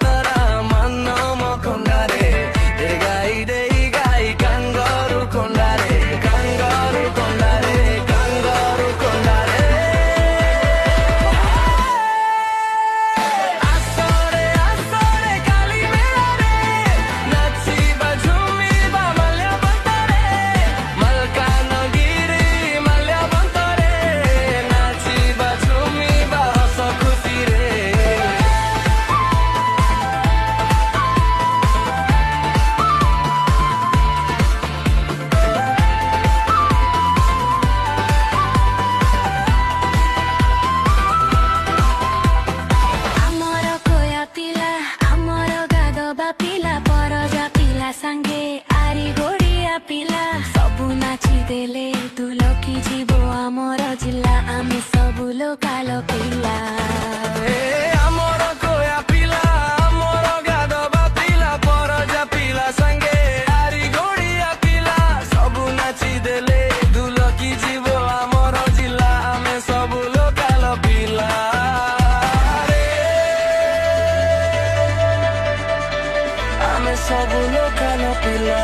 तरा मन मखंडारे दे गाई कंगारू कोंडारे कंगारू कोंडारे कंगारू कोंडारे आसरे आसरे काली मेला रे नाचिबा झुमिबा माल्या बंतरे मलकानगिरी माल्या बंतरे नाचिबा झुमिबा हस खुशी रे आमर कोया पिला आमर गादबा पिला परजा पिला सांगे आरी गोड़िया पिला सबु नाची देले दुलकी जीवो आमर जिल्ला आमे सबु लोकाल पिला आमर कोया पिला आमर गादबा पिला परजा पिला संगे आरी गोड़िया पिला सबु नाची देले दुलकी जीव आमर जिला आमे सबु लोकाल पिला रे आमे सबु लोकाल पिला।